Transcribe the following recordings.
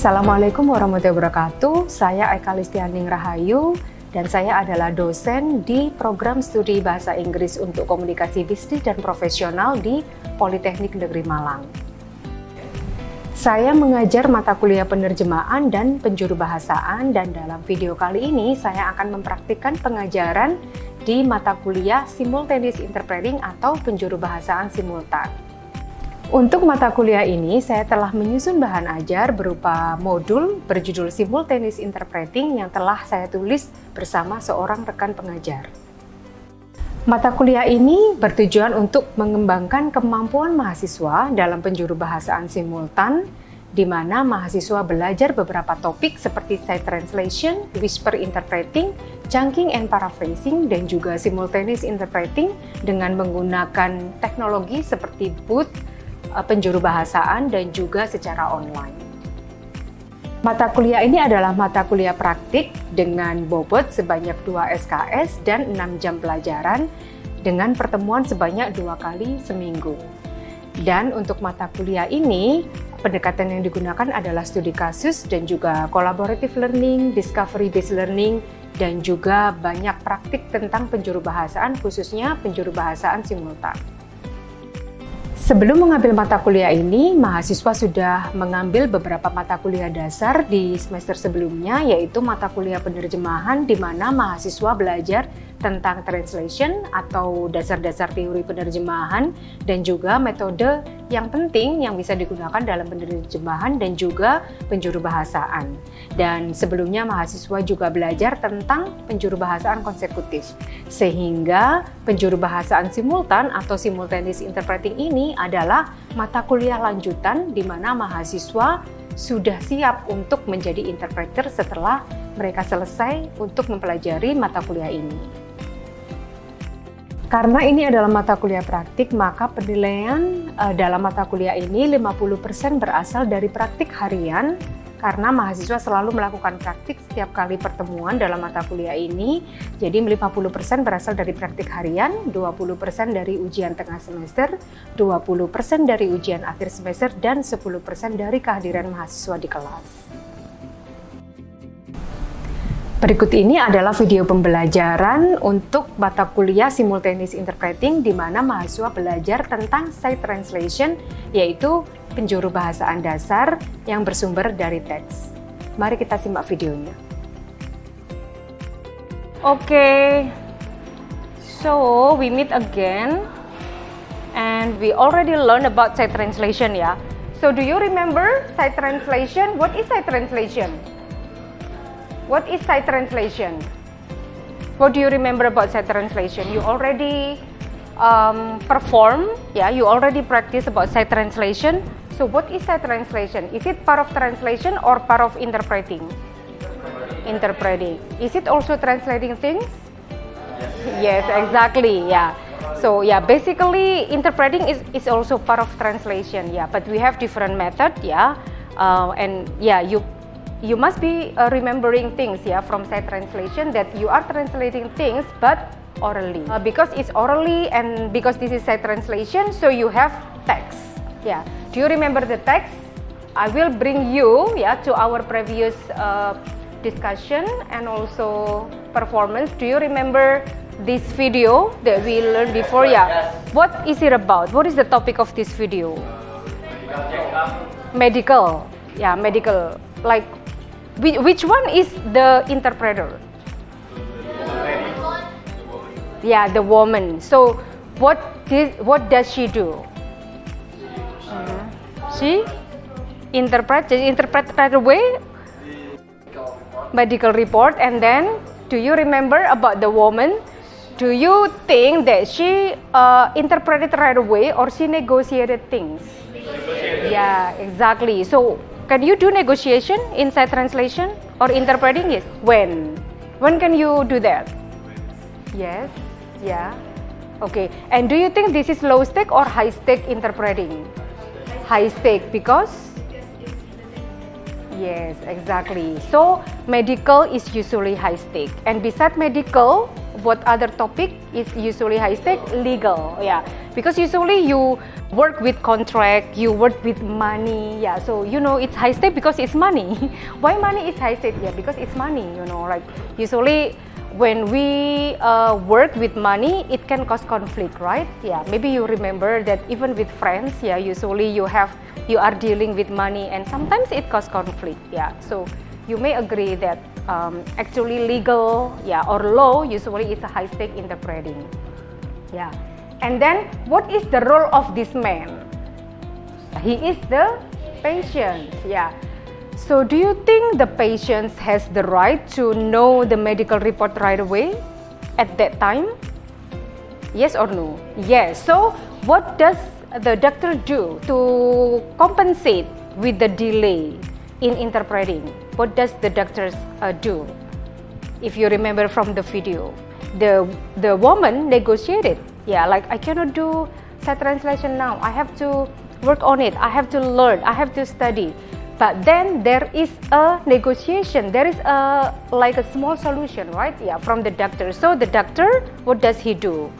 Assalamualaikum warahmatullahi wabarakatuh. Saya Eka Listianing Rahayu dan saya adalah dosen di program studi Bahasa Inggris untuk Komunikasi Bisnis dan Profesional di Politeknik Negeri Malang. Saya mengajar mata kuliah penerjemahan dan penjurubahasaan, dan dalam video kali ini saya akan mempraktikkan pengajaran di mata kuliah Simultaneous Interpreting atau penjurubahasaan simultan. Untuk mata kuliah ini, saya telah menyusun bahan ajar berupa modul berjudul Simultaneous Interpreting yang telah saya tulis bersama seorang rekan pengajar. Mata kuliah ini bertujuan untuk mengembangkan kemampuan mahasiswa dalam penjurubahasaan simultan, di mana mahasiswa belajar beberapa topik seperti sight translation, whisper interpreting, chunking and paraphrasing, dan juga simultaneous interpreting dengan menggunakan teknologi seperti booth, penjurubahasaan, dan juga secara online. Mata kuliah ini adalah mata kuliah praktik dengan bobot sebanyak 2 SKS dan 6 jam pelajaran dengan pertemuan sebanyak 2 kali seminggu. Dan untuk mata kuliah ini, pendekatan yang digunakan adalah studi kasus dan juga collaborative learning, discovery based learning, dan juga banyak praktik tentang penjurubahasaan, khususnya penjurubahasaan simultan. Sebelum mengambil mata kuliah ini, mahasiswa sudah mengambil beberapa mata kuliah dasar di semester sebelumnya, yaitu mata kuliah penerjemahan di mana mahasiswa belajar tentang translation atau dasar-dasar teori penerjemahan dan juga metode yang penting yang bisa digunakan dalam penerjemahan dan juga penjurubahasaan. Dan sebelumnya mahasiswa juga belajar tentang penjurubahasaan konsekutif, sehingga penjurubahasaan simultan atau simultaneous interpreting ini adalah mata kuliah lanjutan di mana mahasiswa sudah siap untuk menjadi interpreter setelah mereka selesai untuk mempelajari mata kuliah ini. Karena ini adalah mata kuliah praktik, maka penilaian dalam mata kuliah ini 50% berasal dari praktik harian, karena mahasiswa selalu melakukan praktik setiap kali pertemuan dalam mata kuliah ini. Jadi 50% berasal dari praktik harian, 20% dari ujian tengah semester, 20% dari ujian akhir semester, dan 10% dari kehadiran mahasiswa di kelas. Berikut ini adalah video pembelajaran untuk mata kuliah Simultaneous Interpreting di mana mahasiswa belajar tentang sight translation, yaitu penjurubahasaan dasar yang bersumber dari teks. Mari kita simak videonya. Okay, so we meet again and we already learned about sight translation, ya. So do you remember sight translation? What is sight translation? What is sight translation? What do you remember about sight translation? You already perform, yeah, you already practice about sight translation. So what is sight translation? Is it part of translation or part of interpreting? Interpreting. Is it also translating things? Yes, exactly, yeah. So yeah, basically interpreting is also part of translation, yeah, but we have different method, yeah. And yeah, you must be remembering things, yeah, from sight translation, that you are translating things but orally, because it's orally and because this is sight translation, so you have text, yeah. Do you remember the text? I will bring you, yeah, to our previous discussion and also performance. Do you remember this video that we learned before? Yeah. What is it about? What is the topic of this video? Medical, yeah, medical. Like, which one is the interpreter? Yeah, the woman. So what does she do? She interpret right away medical report. And then do you remember about the woman? Do you think that she interpreted right away or she negotiated things? Yeah, exactly. So can you do negotiation in sight translation or interpreting? Yes. When can you do that? Yes. Yeah. Okay. And do you think this is low stake or high stake interpreting? High stake, because? Yes, exactly. So medical is usually high stake, and beside medical, what other topic is usually high stake? Legal, yeah. Because usually you work with contract, you work with money, yeah. So you know it's high stake because it's money. Why money is high stake? Yeah, because it's money. You know, like usually when we work with money, it can cause conflict, right? Yeah. Maybe you remember that even with friends, yeah. Usually you are dealing with money, and sometimes it cause conflict, yeah. So you may agree that actually legal, yeah, or law usually is a high stake in the trading, yeah. And then what is the role of this man? He is the patient, yeah. So do you think the patient has the right to know the medical report right away at that time? Yes or no? Yes. So what does the doctor do to compensate with the delay in interpreting? What does the doctors do? If you remember from the video, the woman negotiated. Yeah, like I cannot do side translation now. I have to work on it. I have to learn. I have to study. But then there is a negotiation. There is like a small solution, right? Yeah, from the doctor. So the doctor, what does he do?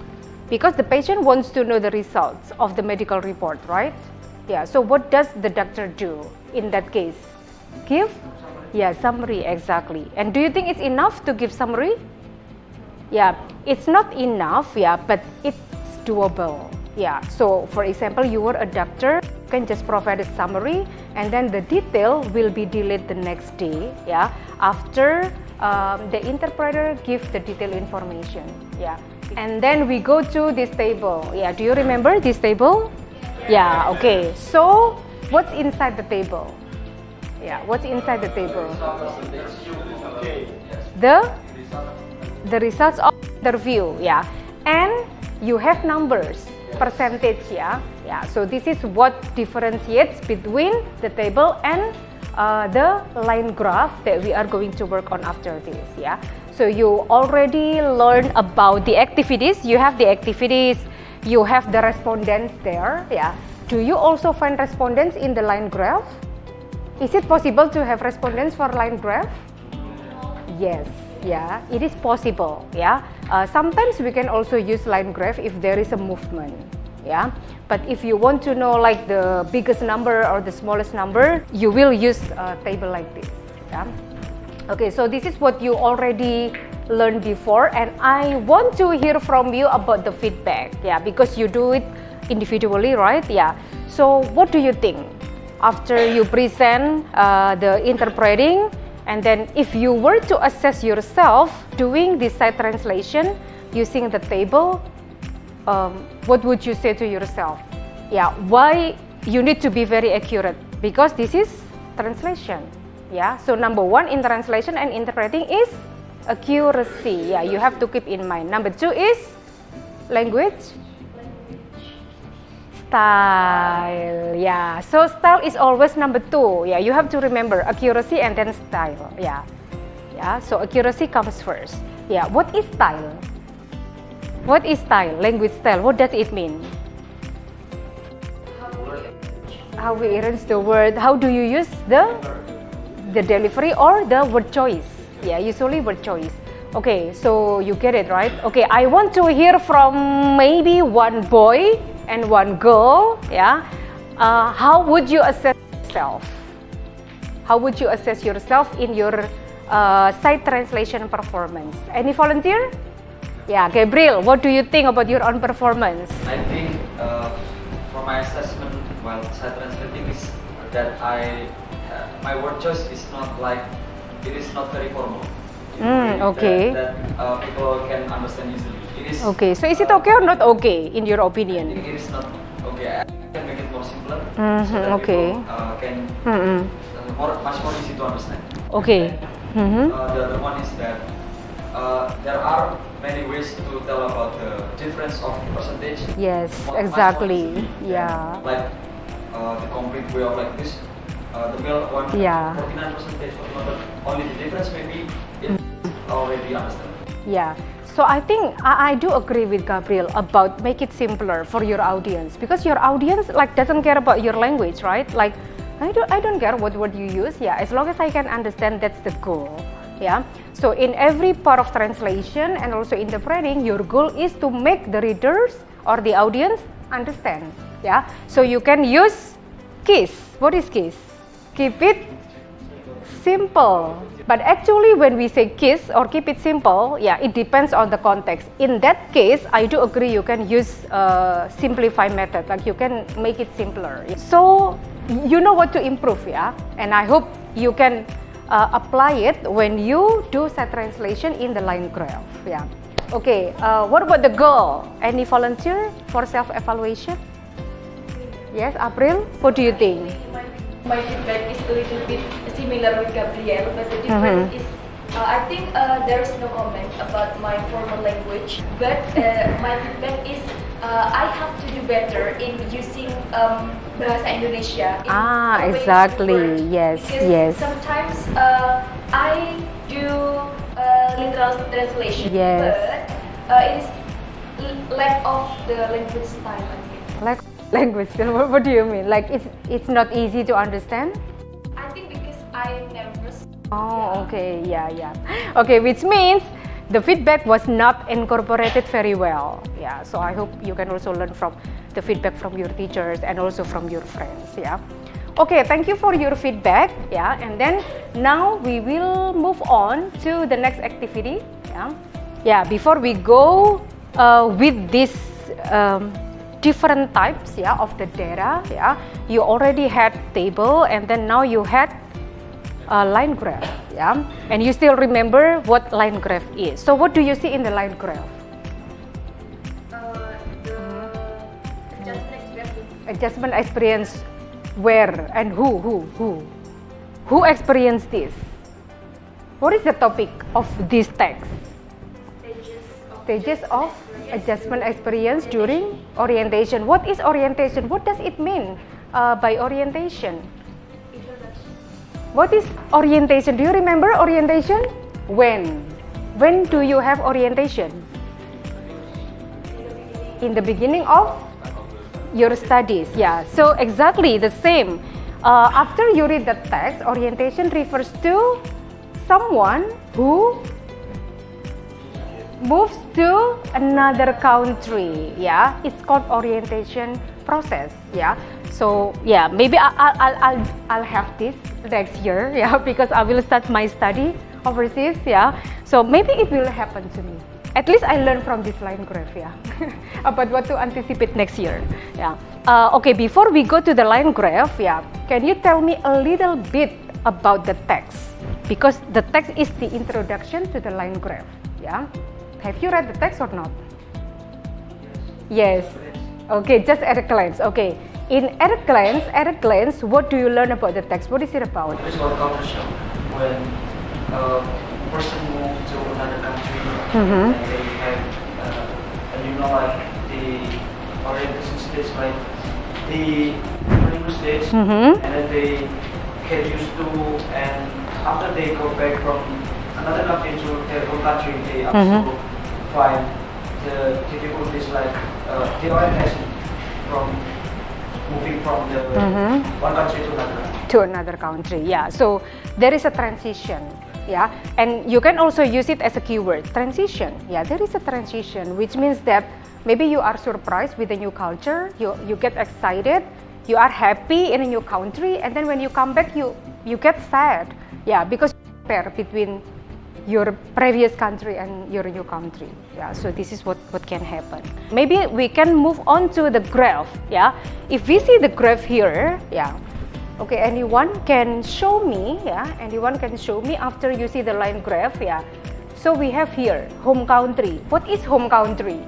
Because the patient wants to know the results of the medical report, right? Yeah. So what does the doctor do in that case? Give? Yeah, summary, exactly. And do you think it's enough to give summary? Yeah, it's not enough, yeah, but it's doable. Yeah, so for example, you were a doctor, you can just provide a summary, and then the detail will be delayed the next day, yeah, after the interpreter gives the detailed information, yeah. And then we go to this table, yeah, do you remember this table? Yeah, okay, so what's inside the table? Yeah, what's inside the table? The results of interview, yeah, and you have numbers, percentage, yeah. So this is what differentiates between the table and the line graph that we are going to work on after this, yeah. So you already learned about the activities. You have the activities, you have the respondents there, yeah. Do you also find respondents in the line graph? Is it possible to have respondents for line graph? Yes, yeah, it is possible, yeah. Sometimes we can also use line graph if there is a movement, yeah. But if you want to know like the biggest number or the smallest number, you will use a table like this, yeah. Okay, so this is what you already learned before, and I want to hear from you about the feedback, yeah, because you do it individually, right? Yeah. So what do you think after you present the interpreting? And then if you were to assess yourself doing this side translation using the table, what would you say to yourself? Yeah, why you need to be very accurate? Because this is translation. Yeah, so number one in translation and interpreting is accuracy. Yeah, you have to keep in mind. Number two is language. Style, yeah. So style is always number two. Yeah, you have to remember accuracy and then style. Yeah, yeah. So accuracy comes first. Yeah. What is style? What is style? Language style. What does it mean? How we arrange the word. How do you use the delivery or the word choice? Yeah, usually word choice. Okay, so you get it, right? Okay, I want to hear from maybe one boy and one girl, yeah. How would you assess yourself? How would you assess yourself in your side translation performance? Any volunteer? Yeah, Gabriel, what do you think about your own performance? I think for my assessment while side translating is that my word choice is not like, it is not very formal. Okay. That people can understand easily. It is, okay, so is it okay or not okay in your I opinion? think it is not okay. I can make it more simpler so that okay. people can much more easy to understand. Okay. The other one is that there are many ways to tell about the difference of percentage. Yes, Much more exactly. easily Yeah. than, like the complete way of like this. The male one, Yeah. 49%, but only the difference maybe it's already understand. Yeah. So I think I do agree with Gabriel about make it simpler for your audience, because your audience like doesn't care about your language, right? Like I don't care what word you use. Yeah, as long as I can understand, that's the goal. Yeah. So in every part of translation and also interpreting, your goal is to make the readers or the audience understand. Yeah. So you can use KISS. What is KISS? Keep it simple. But actually when we say KISS or keep it simple, yeah, it depends on the context. In that case, I do agree you can use simplify method, like you can make it simpler. So you know what to improve, yeah, and I hope you can apply it when you do set translation in the line graph. Yeah. Okay. What about the goal? Any volunteer for self-evaluation? Yes, April. What do you think? My feedback is a little bit similar with Gabriel, but the difference is I think there is no comment about my formal language, but my feedback is I have to do better in using bahasa Indonesia. In Exactly. Yes, because yes. sometimes I do literal translation, Yes. but it is lack of the language style, I think. Like language. What do you mean? Like it's not easy to understand? I think because I'm nervous. Oh, okay. Yeah, yeah. Okay, which means the feedback was not incorporated very well. Yeah, so I hope you can also learn from the feedback from your teachers and also from your friends. Yeah. Okay, thank you for your feedback. Yeah, and then now we will move on to the next activity. Yeah. Yeah, before we go with this different types, yeah, of the data, yeah, you already had table and then now you had a line graph, yeah, and you still remember what line graph is. So what do you see in the line graph? The Adjustment experience where and who experienced this? What is the topic of this text? Stages of adjustment experience during orientation. What is orientation? What does it mean by orientation? What is orientation? Do you remember orientation? When? When do you have orientation? In the beginning of your studies. Yeah, so exactly the same. After you read the text, orientation refers to someone who moves to another country. Yeah, it's called orientation process. Yeah, so yeah, maybe I'll have this next year. Yeah, because I will start my study overseas. Yeah, so maybe it will happen to me. At least I learned from this line graph. Yeah, about what to anticipate next year. Yeah. Okay, before we go to the line graph, yeah, can you tell me a little bit about the text? Because the text is the introduction to the line graph. Yeah. Have you read the text or not? Yes. Okay, just at a glance. Okay. At a glance, what do you learn about the text? What is it about? It is about culture shock. When a person moves to another country and they have, and you know, like the orientation stage, like the honeymoon stage, and then they get used to, and after they go back from another country to their own country, they also find the difficulties like the orientation from moving from the one country to another country. Yeah, so there is a transition. Yeah, and you can also use it as a keyword, transition. Yeah, there is a transition, which means that maybe you are surprised with a new culture, you get excited, you are happy in a new country, and then when you come back you get sad. Yeah, because you compare between your previous country and your new country. Yeah, so this is what can happen. Maybe we can move on to the graph. Yeah, if we see the graph here, yeah, okay, anyone can show me. Yeah, anyone can show me after you see the line graph. Yeah, so we have here home country. What is home country?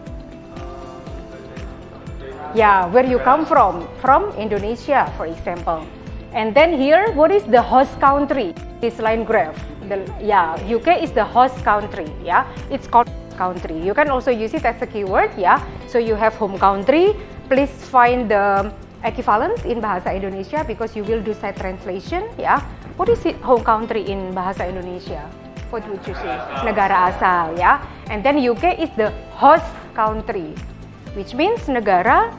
Yeah, where you come from Indonesia, for example. And then here, what is the host country? This line graph. UK is the host country. Yeah, it's called country. You can also use it as a keyword. Yeah, so you have home country. Please find the equivalence in Bahasa Indonesia because you will do side translation. Yeah, what is it, home country in Bahasa Indonesia? What would you say? Negara asal. Yeah, and then UK is the host country, which means negara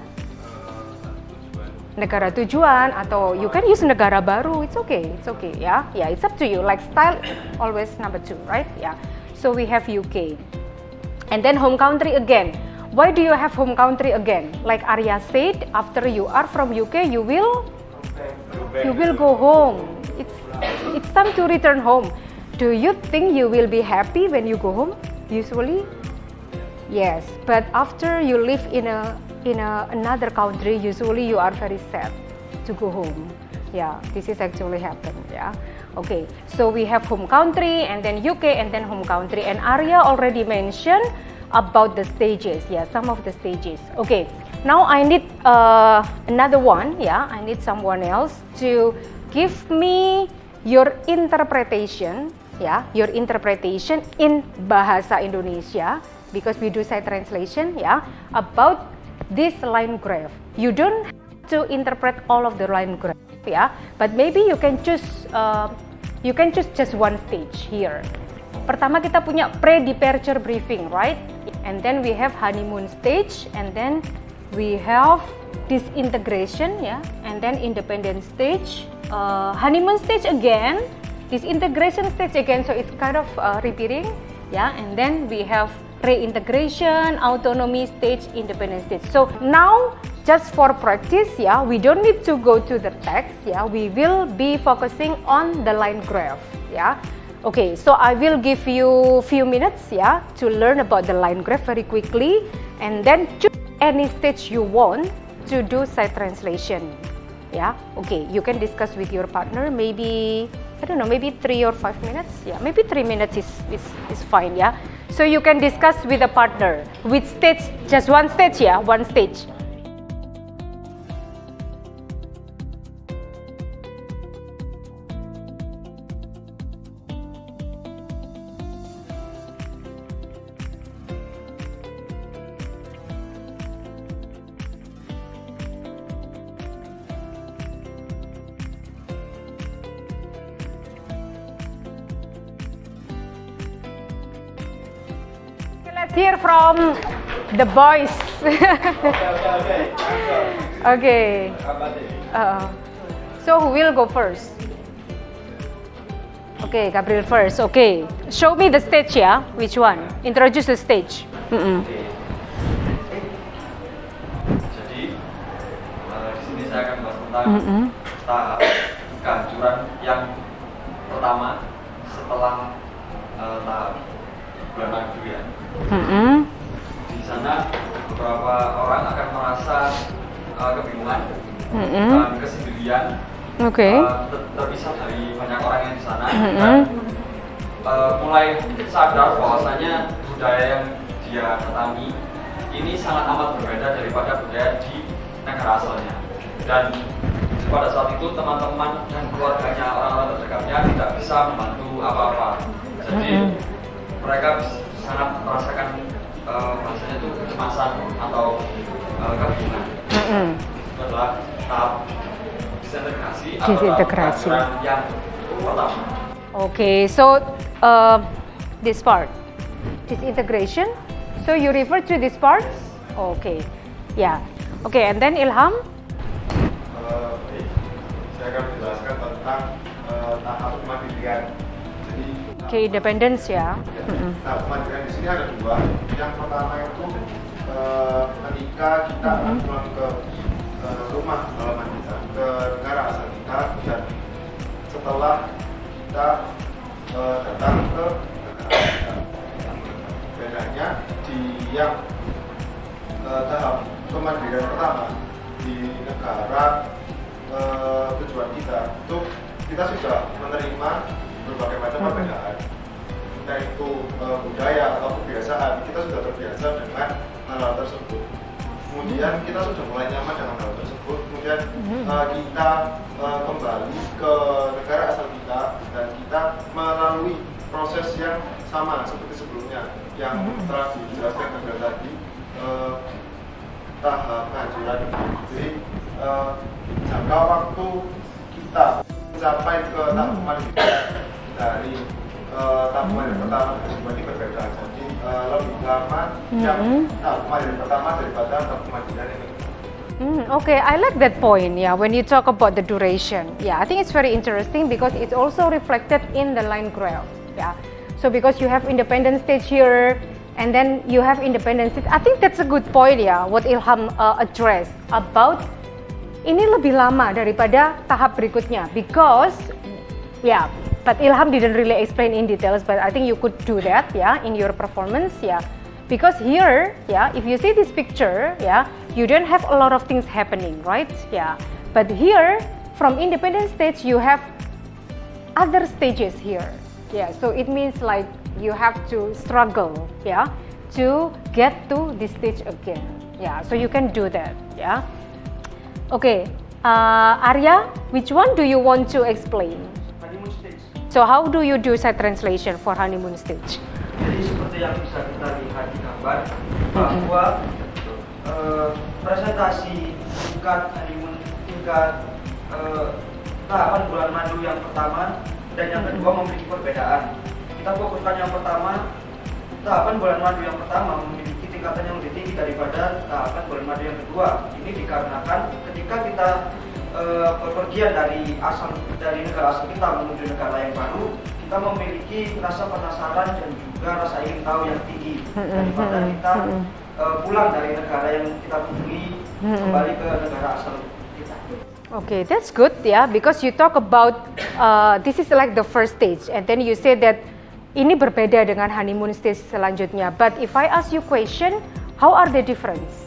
negara tujuan, atau you can use negara baru. It's okay ya. Yeah, it's up to you. Like style always number 2, right? Yeah. So we have UK, and then home country again. Why do you have home country again? Like Arya said, after you are from UK, you will go home. It's time to return home. Do you think you will be happy when you go home? Usually, yes. But after you live in another country, usually you are very sad to go home. Yeah, this is actually happened. Yeah. Okay. So we have home country, and then UK, and then home country. And Arya already mentioned about the stages. Yeah, some of the stages. Okay. Now I need another one. Yeah, I need someone else to give me your interpretation. Yeah, your interpretation in bahasa Indonesia, because we do side translation. Yeah, about this line graph. You don't have to interpret all of the line graph. Yeah, but maybe you can choose just one stage here. Pertama kita punya pre-departure briefing, right? And then we have honeymoon stage, and then we have disintegration, yeah, and then independent stage, honeymoon stage again, disintegration stage again. So it's kind of repeating, yeah. And then we have reintegration, autonomy stage, independent stage. So now, just for practice, yeah, we don't need to go to the text, yeah. We will be focusing on the line graph, yeah. Okay, so I will give you few minutes, yeah, to learn about the line graph very quickly, and then choose any stage you want to do side translation. Yeah, okay, you can discuss with your partner, maybe, I don't know, maybe 3 or 5 minutes. Yeah, maybe 3 minutes is fine, yeah. So you can discuss with a partner. Which stage? Just one stage, yeah, one stage. Let's hear from the boys. Okay. So who will go first? Okay, Gabriel first. Okay. Show me the stage, yeah. Which one? Introduce the stage. Jadi di sini saya akan bahas tentang tahap kehancuran yang pertama setelah tahap bulan madu ya. Di sana beberapa orang akan merasa kebingungan dan kesendirian, terpisah dari banyak orang yang di sana, dan mulai sadar bahwasanya budaya yang dia datangi ini sangat amat berbeda daripada budaya di negara asalnya. Dan pada saat itu teman-teman dan keluarganya, orang-orang terdekatnya tidak bisa membantu apa-apa. Jadi mereka sangat merasakan bahasanya itu kecemasan atau kebingungan. Itu adalah tahap disintegrasi atau kehancuran yang pertama. Okay, so this part, disintegration. So you refer to this part? Okay, yeah. Okay, and then Ilham? Saya akan menjelaskan tentang tahap kemandirian. Jadi, okay, dependence ya. Tahap kemandirian di sini ada dua. Yang pertama itu ketika kita akan pulang ke rumah halaman kita, ke negara asal kita, dan setelah kita datang ke negara kita. Bedanya di yang tahap kemandirian pertama di negara tujuan kita, itu kita sudah menerima berbagai macam perbedaan, entah itu budaya atau kebiasaan. Kita sudah terbiasa dengan hal-hal tersebut. Kemudian kita sudah mulai nyaman dengan hal tersebut. Kemudian kita kembali ke negara asal kita, dan kita melalui proses yang sama seperti sebelumnya yang telah dijelaskan Gabriel tadi, tahap kehancuran. Jadi jangka waktu kita mencapai ke tahap kemandirian dari tahap kemandirian pertama ini berbeda. Jadi lebih lama yang tahap kemandirian pertama daripada tahap kemandirian ini. Okay, I like that point. Yeah, when you talk about the duration, yeah, I think it's very interesting because it's also reflected in the line graph. Yeah, so because you have independent stage here, and then you have independent stage. I think that's a good point. Yeah, what Ilham address about ini lebih lama daripada tahap berikutnya because yeah, but Ilham didn't really explain in details, but I think you could do that. Yeah, in your performance. Yeah. Because here, yeah, if you see this picture, yeah, you don't have a lot of things happening, right? Yeah, but here, from independent stage, you have other stages here. Yeah, so it means like you have to struggle, yeah, to get to this stage again. Yeah, so you can do that, yeah. Okay, Arya, which one do you want to explain? Honeymoon stage. So how do you do side translation for honeymoon stage? Jadi seperti yang bisa kita lihat di gambar bahwa presentasi tingkat honeymoon, tingkat tahapan bulan madu yang pertama dan yang kedua memiliki perbedaan. Kita fokuskan yang pertama, tahapan bulan madu yang pertama memiliki tingkatan yang lebih tinggi daripada tahapan bulan madu yang kedua. Ini dikarenakan ketika kita bepergian dari negara asal kita menuju negara yang baru, kita memiliki rasa penasaran dan juga rasa ingin tahu yang tinggi daripada kita pulang dari negara yang kita kunjungi kembali ke negara asal kita. Okay, that's good, yeah, because you talk about this is like the first stage, and then you say that ini berbeda dengan honeymoon stage selanjutnya. But if I ask you question, how are the difference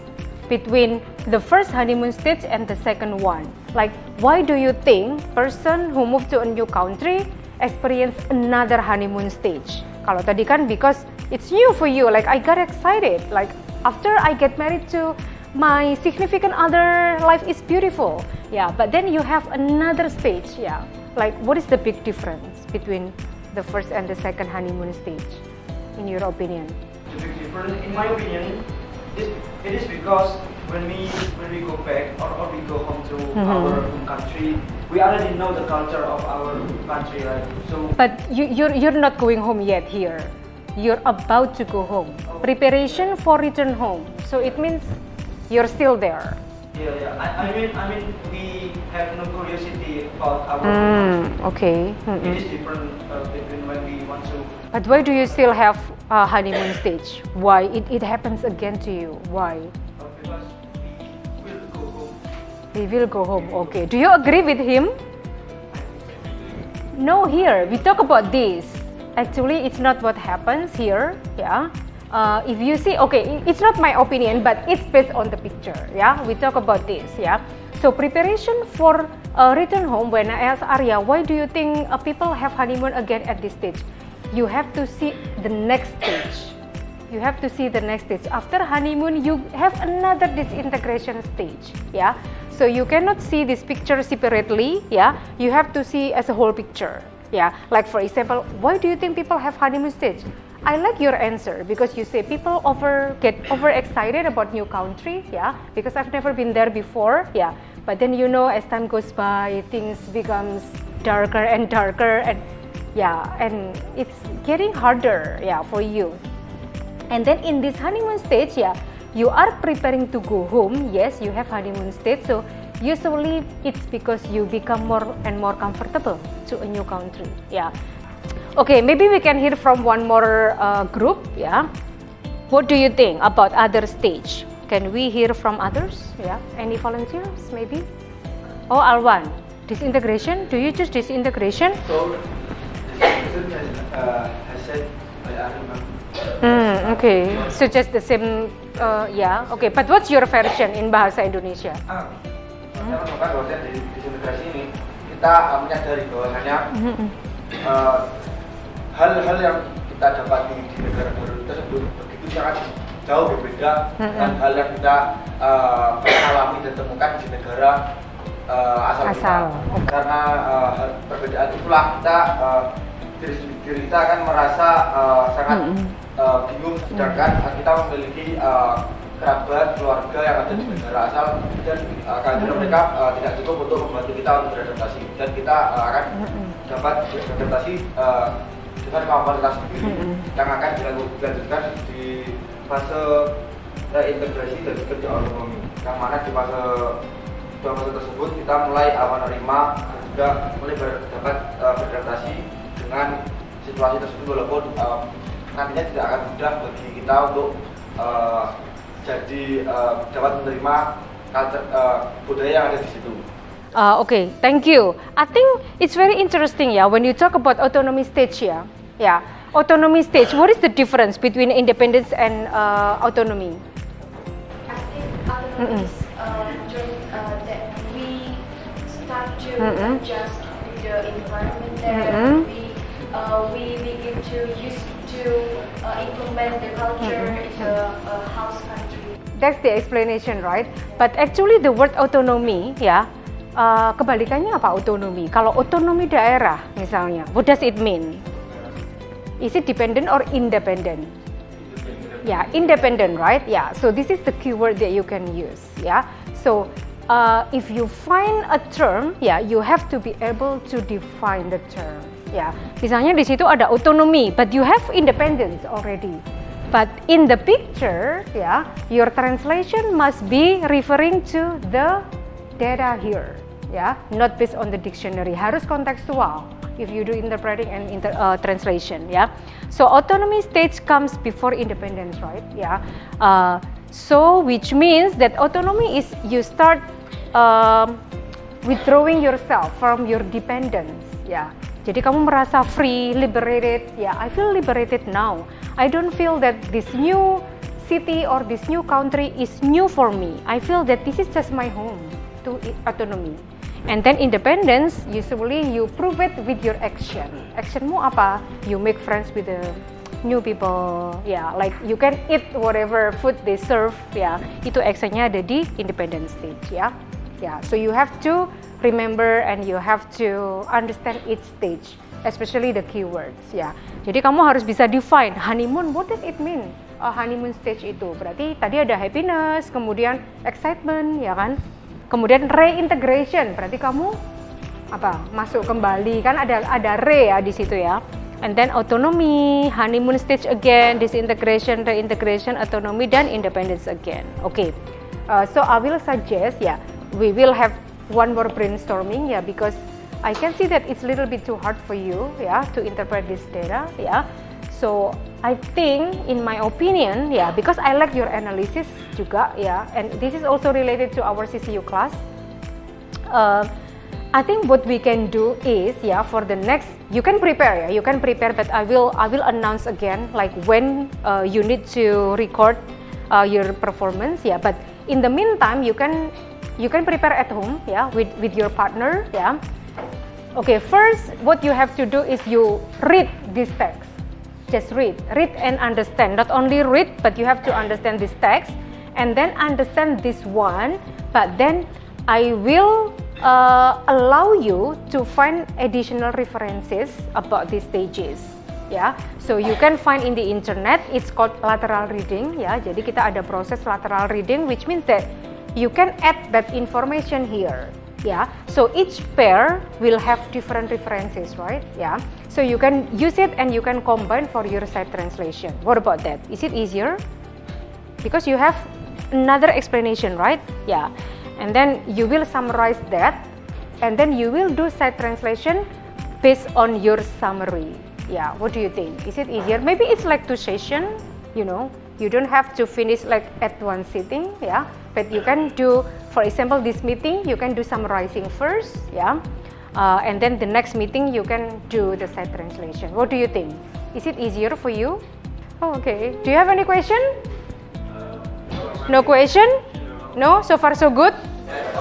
between the first honeymoon stage and the second one? Like, why do you think person who move to a new country experience another honeymoon stage? Kalau tadi kan because it's new for you, like I got excited, like after I get married to my significant other, life is beautiful. Yeah, but then you have another stage, yeah. Like what is the big difference between the first and the second honeymoon stage, in your opinion? The big difference, in my opinion, it is because when we go back or we go home to our home country, we already know the culture of our country, right? So. But you're not going home yet here. You're about to go home. Preparation for return home. So it means you're still there. Yeah. I mean, we have no curiosity about our home country. Okay. It is different between when we want to. But why do you still have a honeymoon stage? Why it happens again to you? Why? Because we will go home. We will go home. Okay. Do you agree with him? No, here we talk about this. Actually, it's not what happens here. Yeah. If you see, okay, it's not my opinion, but it's based on the picture. Yeah. We talk about this. Yeah. So preparation for return home. When I ask Arya, why do you think people have honeymoon again at this stage? You have to see the next stage. You have to see the next stage. After honeymoon, you have another disintegration stage. Yeah. So you cannot see this picture separately. Yeah. You have to see as a whole picture. Yeah. Like for example, why do you think people have honeymoon stage? I like your answer because you say people get overexcited about new country. Yeah. Because I've never been there before. Yeah. But then as time goes by, things becomes darker and darker, and yeah, and it's getting harder, yeah, for you. And then in this honeymoon stage, yeah, you are preparing to go home. Yes, you have honeymoon stage. So usually it's because you become more and more comfortable to a new country. Yeah. Okay, maybe we can hear from one more group. Yeah. What do you think about other stage? Can we hear from others? Yeah. Any volunteers? Maybe. Oh, Alwan. Disintegration. Do you choose disintegration? So, disintegration has said by Arya. Okay. So just the same. Yeah. Okay. But what's your version in bahasa Indonesia? Saya menemukan bahwa di disintegrasi ini kita menyadari bahwasanya hal-hal yang kita dapati di negara baru tersebut begitu sangat jauh berbeda dengan hal yang kita pernah alami dan temukan di negara asal kita. Karena perbedaan itulah kita diri kita akan merasa sangat bingung, sedangkan kita memiliki kerabat, keluarga yang ada di negara asal dan kadang mereka tidak cukup untuk membantu kita untuk beradaptasi, dan kita akan dapat beradaptasi dengan kemampuan kita sendiri yang akan dilanjutkan di fase reintegrasi dari kerja otonomi, yang mana di fase tersebut kita mulai menerima dan juga mulai dapat beradaptasi dengan situasi tersebut, walaupun nantinya tidak akan mudah bagi kita untuk dapat menerima budaya yang ada di situ. Okay, thank you. I think it's very interesting, when you talk about autonomy stage, autonomy stage. What is the difference between independence and autonomy? I think autonomy is that we start to adjust with the environment there. We begin to use to implement the culture in the house country. That's the explanation, right? But actually the word autonomy, kebalikannya apa autonomi? Kalau otonomi daerah misalnya, what does it mean? Is it dependent or independent? Yeah, independent, right? Yeah, so this is the keyword that you can use. Yeah, so if you find a term, you have to be able to define the term. Yeah, misalnya di situ ada otonomi, but you have independence already. But in the picture, your translation must be referring to the data here, not based on the dictionary. Harus kontekstual if you do interpreting and translation, So autonomy stage comes before independence, right? So which means that autonomy is you start withdrawing yourself from your dependence, Jadi kamu merasa free, liberated. I feel liberated now. I don't feel that this new city or this new country is new for me. I feel that this is just my home to autonomy. And then independence, usually you prove it with your action. Actionmu apa? You make friends with the new people. Like you can eat whatever food they serve. Itu actionnya ada di independence stage. So you have to remember and you have to understand each stage, especially the keywords. Jadi kamu harus bisa define honeymoon. What does it mean? Honeymoon stage itu berarti tadi ada happiness, kemudian excitement, kan? Kemudian reintegration, berarti kamu masuk kembali, kan ada re di situ And then autonomy, honeymoon stage again, disintegration, reintegration, autonomy, dan independence again. Okay, so I will suggest we will have one more brainstorming, because I can see that it's a little bit too hard for you, to interpret this data, So I think, in my opinion, because I like your analysis juga, and this is also related to our CCU class. I think what we can do is, for the next, you can prepare, but I will announce again, like when you need to record your performance, But in the meantime, you can prepare at home, with your partner, Okay, first, what you have to do is you read this text. Just read and understand. Not only read, but you have to understand this text and then understand this one. But then I will allow you to find additional references about these stages. So you can find in the internet. It's called lateral reading. Jadi kita ada proses lateral reading, which means that you can add that information here. So each pair will have different references, right? So you can use it and you can combine for your side translation. What about that? Is it easier? Because you have another explanation, right? And then you will summarize that, and then you will do side translation based on your summary. What do you think? Is it easier? Maybe it's like 2 sessions, You don't have to finish like at one sitting, But you can do, for example, this meeting, you can do summarizing first, And then the next meeting, you can do the side translation. What do you think? Is it easier for you? Oh, okay. Do you have any question? No question? No? So far so good?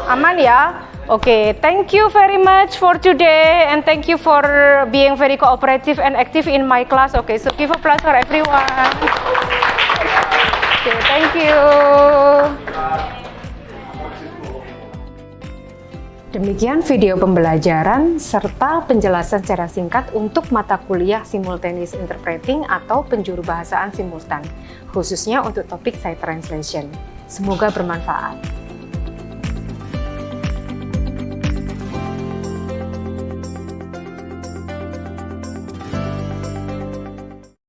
Aman ya? Okay, thank you very much for today, and thank you for being very cooperative and active in my class. Okay, so give applause for everyone. Okay, thank you. Demikian video pembelajaran serta penjelasan secara singkat untuk mata kuliah simultaneous interpreting atau penjuru bahasaan simultan, khususnya untuk topik side translation. Semoga bermanfaat.